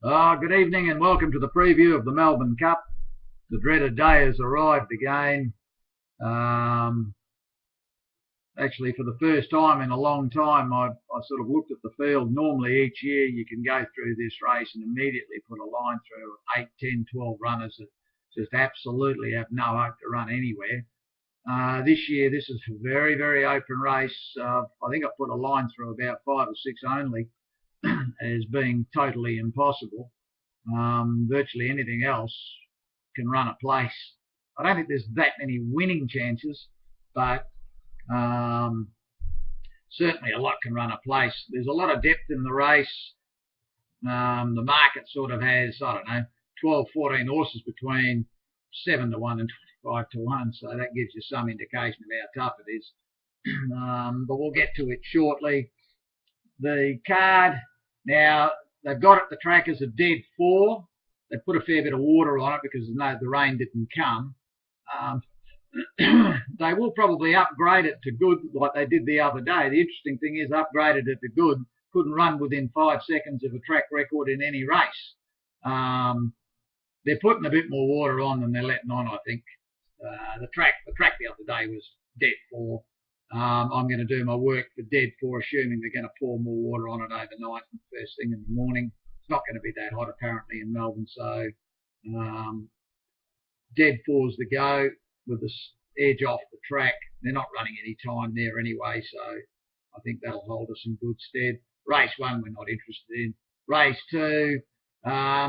Good evening and welcome to the preview of the Melbourne Cup. The dreaded day has arrived again. Um, Actually, for the first time in a long time, I sort of looked at the field. Normally each year you can go through this race and immediately put a line through 8, 10, 12 runners that just absolutely have no hope to run anywhere. This year this is a very, very open race. I think I put a line through about 5 or 6 only as being totally impossible. Virtually anything else can run a place. I don't think there's that many winning chances, but certainly a lot can run a place. There's a lot of depth in the race. The market sort of has, I don't know, 12, 14 horses between 7 to 1 and 25 to 1, so that gives you some indication of how tough it is. But we'll get to it shortly. The card, now, they've got it, the track as a dead 4. They put a fair bit of water on it because the rain didn't come. They will probably upgrade it to good like they did the other day. The interesting thing is upgraded it to good, couldn't run within 5 seconds of a track record in any race. They're putting a bit more water on than they're letting on, I think. The track the other day was dead 4. I'm going to do my work for dead 4, assuming they're going to pour more water on it overnight and first thing in the morning. It's not going to be that hot apparently in Melbourne, so dead 4's the go with the edge off the track. They're not running any time there anyway, so I think that'll hold us in good stead. Race 1 we're not interested in. Race 2,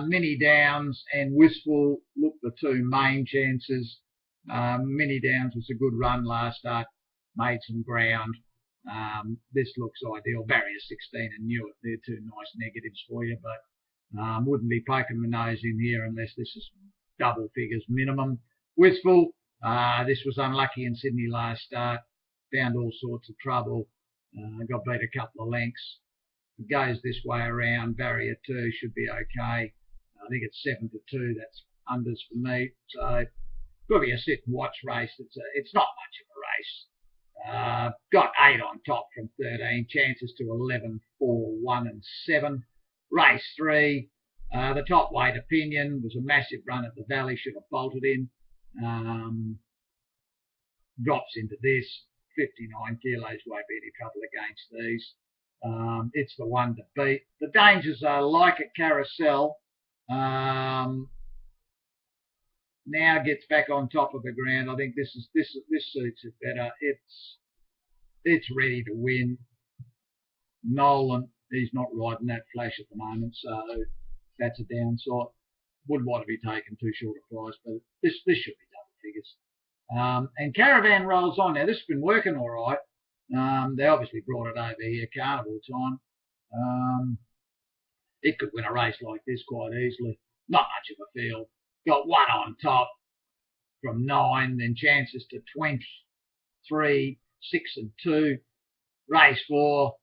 Mini Downs and Wistful look the 2 main chances. Mini Downs was a good run last start, made some ground. This looks ideal. Barrier 16 and Newitt, they're 2 nice negatives for you, but wouldn't be poking my nose in here unless this is double figures minimum. Wistful, this was unlucky in Sydney last start, found all sorts of trouble, got beat a couple of lengths. It goes this way around, barrier 2 should be okay. I think it's 7 to 2, that's unders for me. So could be a sit and watch race. It's not much of a race. Got 8 on top from 13, chances to 11, 4, 1 and 7. Race 3, the top weight Opinion was a massive run at the Valley, should have bolted in. Drops into this, 59 kilos, won't be any trouble against these. It's the one to beat. The dangers are like at Carousel. Now gets back on top of the ground. I think this suits it better. It's ready to win. Nolan, he's not riding that flash at the moment, so that's a downside. Wouldn't want to be taken too short a price, but this should be double figures. And Caravan rolls on. Now this has been working all right. They obviously brought it over here carnival time. It could win a race like this quite easily. Not much of a field. Got 1 on top from 9, then chances to 20, 3, 6 and 2. Race 4,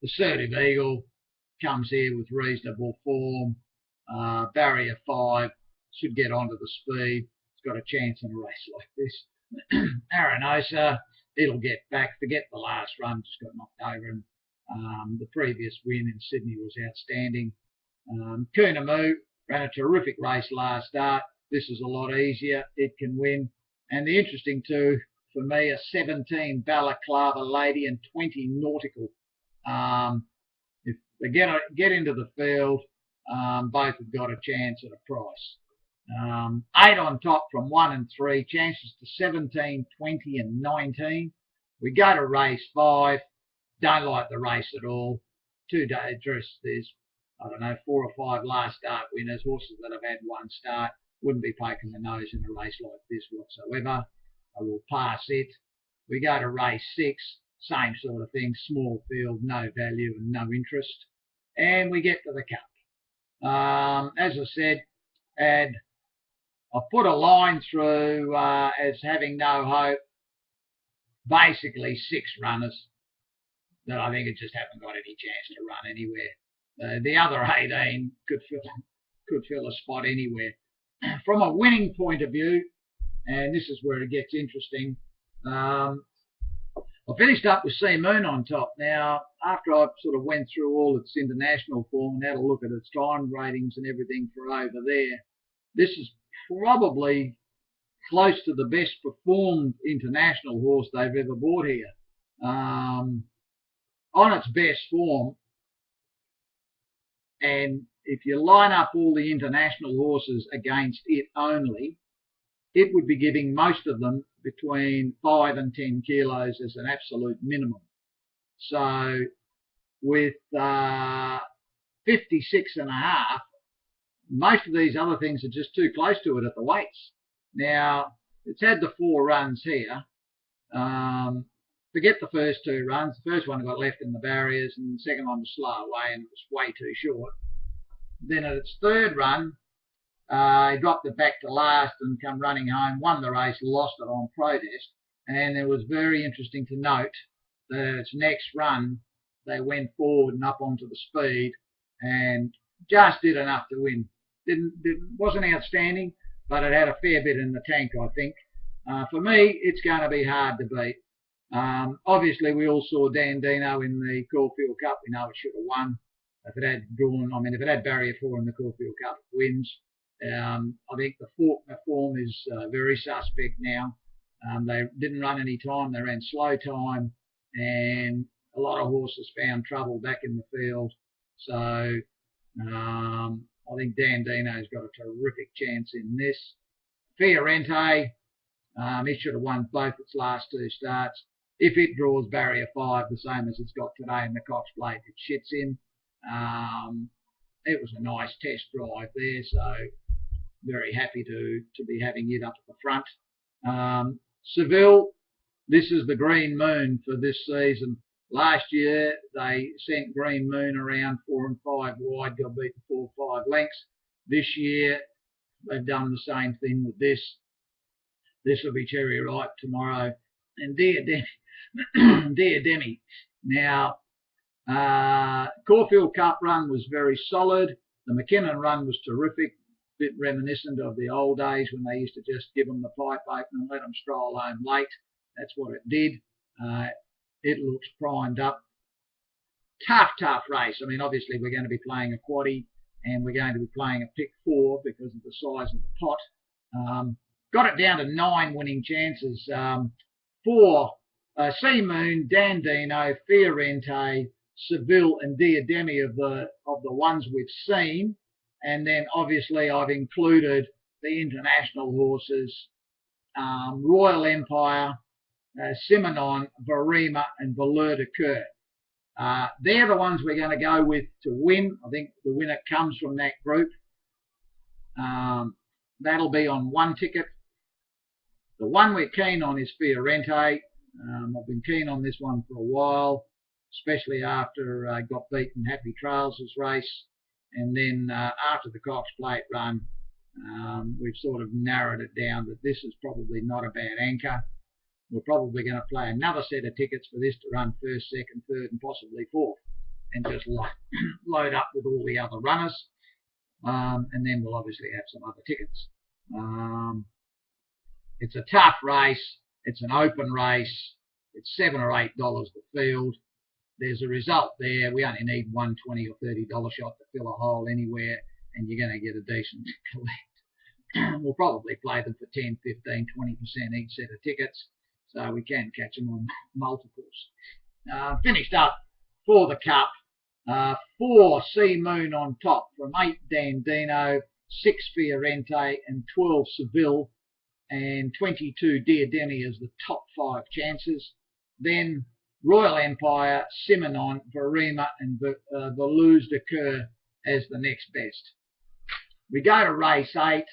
Assertive Eagle comes here with reasonable form. Barrier 5 should get onto the speed. It's got a chance in a race like this. Arenosa, it'll get back. Forget the last run, just got knocked over. And the previous win in Sydney was outstanding. Kunamu ran a terrific race last start. This is a lot easier. It can win. And the interesting 2 for me are 17 Balaclava Lady and 20 Nautical. If they get into the field, both have got a chance at a price. 8 on top from 1 and 3, chances to 17, 20 and 19. We go to race 5. Don't like the race at all. 2 dangerous. There's, I don't know, 4 or 5 last start winners, horses that have had 1 start. Wouldn't be poking the nose in a race like this whatsoever. I will pass it. We go to race 6. Same sort of thing. Small field, no value and no interest. And we get to the Cup. As I said, I put a line through as having no hope. Basically 6 runners that I think just haven't got any chance to run anywhere. The other 18 could fill a spot anywhere. From a winning point of view, and this is where it gets interesting, I finished up with Sea Moon on top. Now, after I sort of went through all its international form and had a look at its time ratings and everything for over there, this is probably close to the best performed international horse they've ever bought here. On its best form, and if you line up all the international horses against it only, it would be giving most of them between 5 and 10 kilos as an absolute minimum. So with 56.5, most of these other things are just too close to it at the weights. Now, it's had the 4 runs here. Forget the first 2 runs. The first one got left in the barriers, and the second one was slow away, and it was way too short. Then at its 3rd run, he dropped it back to last and come running home, won the race, lost it on protest. And it was very interesting to note that its next run, they went forward and up onto the speed and just did enough to win. Wasn't outstanding, but it had a fair bit in the tank, I think. For me, it's going to be hard to beat. Obviously, we all saw Dandino in the Caulfield Cup. We know it should have won. If it had barrier 4 in the Caulfield Cup, it wins. I think the form is very suspect now. They didn't run any time. They ran slow time, and a lot of horses found trouble back in the field. So I think Dandino's got a terrific chance in this. Fiorente, it should have won both its last 2 starts. If it draws barrier 5, the same as it's got today in the Cox Plate, it shits in. It was a nice test drive there, so very happy to be having it up at the front. Seville, this is the Green Moon for this season. Last year, they sent Green Moon around 4 and 5 wide, got beaten 4 or 5 lengths. This year, they've done the same thing with this. This will be cherry ripe tomorrow. And Dear Demi. Now, Caulfield Cup run was very solid. The McKinnon run was terrific, a bit reminiscent of the old days when they used to just give them the pipe open and let them stroll home late. That's what it did. It looks primed up. Tough race. I mean, obviously we're going to be playing a quaddie and we're going to be playing a pick 4 because of the size of the pot. Got it down to 9 winning chances for Sea Moon, Dandino, Fiorente, Seville and Diademi of the ones we've seen, and then obviously I've included the international horses, Royal Empire, Simonon, Varima and Valeur de Coeur. They're the ones we're going to go with to win. I think the winner comes from that group. That'll be on 1 ticket. The one we're keen on is Fiorente. I've been keen on this one for a while, especially after I got beaten Happy Trails' race. And then after the Cox Plate run, we've sort of narrowed it down that this is probably not a bad anchor. We're probably going to play another set of tickets for this to run 1st, 2nd, 3rd and possibly 4th, and just load up with all the other runners. And then we'll obviously have some other tickets. It's a tough race. It's an open race. It's $7 or $8 the field. There's a result there. We only need one $20 or $30 shot to fill a hole anywhere, and you're going to get a decent collect. We'll probably play them for 10, 15, 20% each set of tickets, so we can catch them on multiples. Finished up for the Cup. 4 Sea Moon on top from 8 Dandino, 6 Fiorente and 12 Seville, and 22 Diademi as the top 5 chances. Then Royal Empire, Simonon, Varima and Valeur de Coeur as the next best. We go to race 8.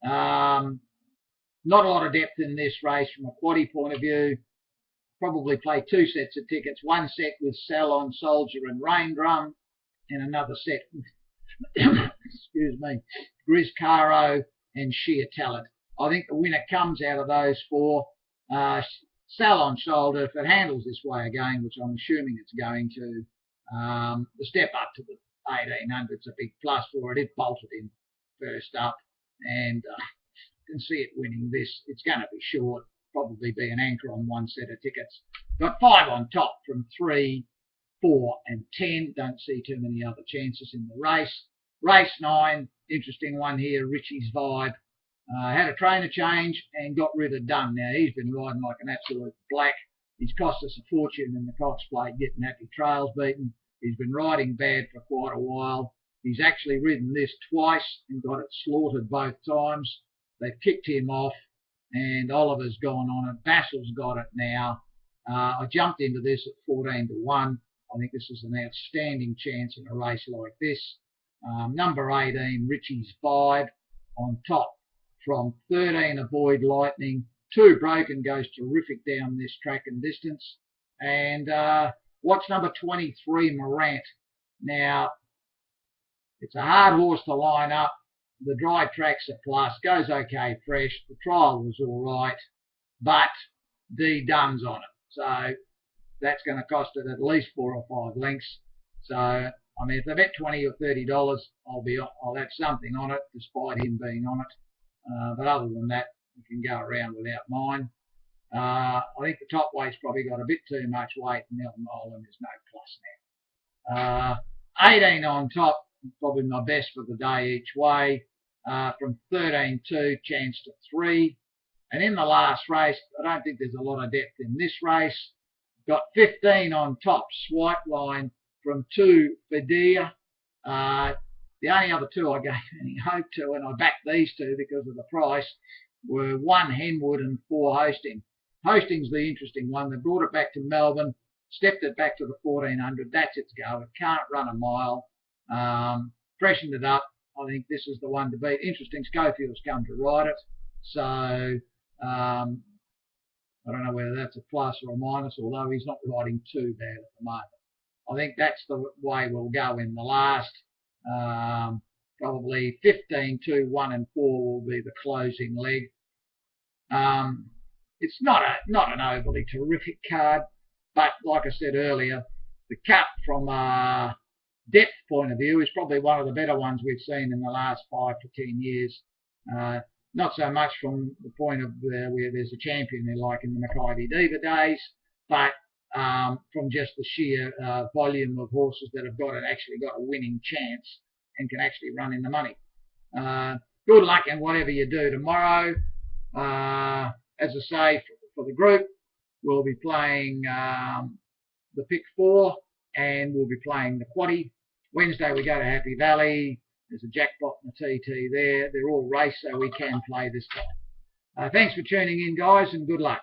Not a lot of depth in this race from a quaddie point of view. Probably play 2 sets of tickets. One set with Salon, Soldier and Rain Drum, and another set with excuse me, Grizz Caro and Sheer Talent. I think the winner comes out of those 4. Salon Shoulder, if it handles this way again, which I'm assuming it's going to, the step up to the 1800's a big plus for it. It bolted in first up, and you can see it winning this. It's going to be short. probably be an anchor on one set of tickets. Got 5 on top from 3, 4 and 10. Don't see too many other chances in the race. Race 9, interesting one here, Richie's Vibe. Had a trainer change and got rid of Dunn. Now, he's been riding like an absolute black. He's cost us a fortune in the Cox Plate, getting Happy Trails beaten. He's been riding bad for quite a while. He's actually ridden this twice and got it slaughtered both times. They've kicked him off, and Oliver's gone on it. Bassel's got it now. I jumped into this at 14 to 1. I think this is an outstanding chance in a race like this. Number 18, Richie's Vibe, on top from 13, Avoid Lightning. 2, Broken, goes terrific down this track and distance. And what's number 23, Morant? Now, it's a hard horse to line up. The dry track's a plus, goes okay fresh. The trial was all right, but D Dunn's on it. So that's going to cost it at least 4 or 5 lengths. So, I mean, if they bet $20 or $30, I'll have something on it, despite him being on it. But other than that, you can go around without mine. I think the top weight's probably got a bit too much weight, and Melb and there's no plus now. 18 on top, probably my best for the day each way. From 13-2, chance to 3. And in the last race, I don't think there's a lot of depth in this race. Got 15 on top, Swipe Line from 2, Fidea. The only other 2 I gave any hope to, and I backed these 2 because of the price, were 1, Henwood, and 4, Hosting. Hosting's the interesting one. They brought it back to Melbourne, stepped it back to the 1400. That's its go. It can't run a mile. Freshened it up. I think this is the one to beat. Interesting, Schofield's come to ride it. So, I don't know whether that's a plus or a minus, although he's not riding too bad at the moment. I think that's the way we'll go in the last. Probably 15, 2, 1 and 4 will be the closing leg. It's not an overly terrific card, but like I said earlier, the cut from a depth point of view is probably one of the better ones we've seen in the last 5 to 10 years. Not so much from the point of where there's a champion there like in the Mackay Diva days, but from just the sheer volume of horses that have actually got a winning chance and can actually run in the money. Good luck in whatever you do tomorrow. As I say, for the group, we'll be playing the pick 4 and we'll be playing the quaddie. Wednesday we go to Happy Valley. There's a jackpot and a TT there. They're all race, so we can play this time. Thanks for tuning in, guys, and good luck.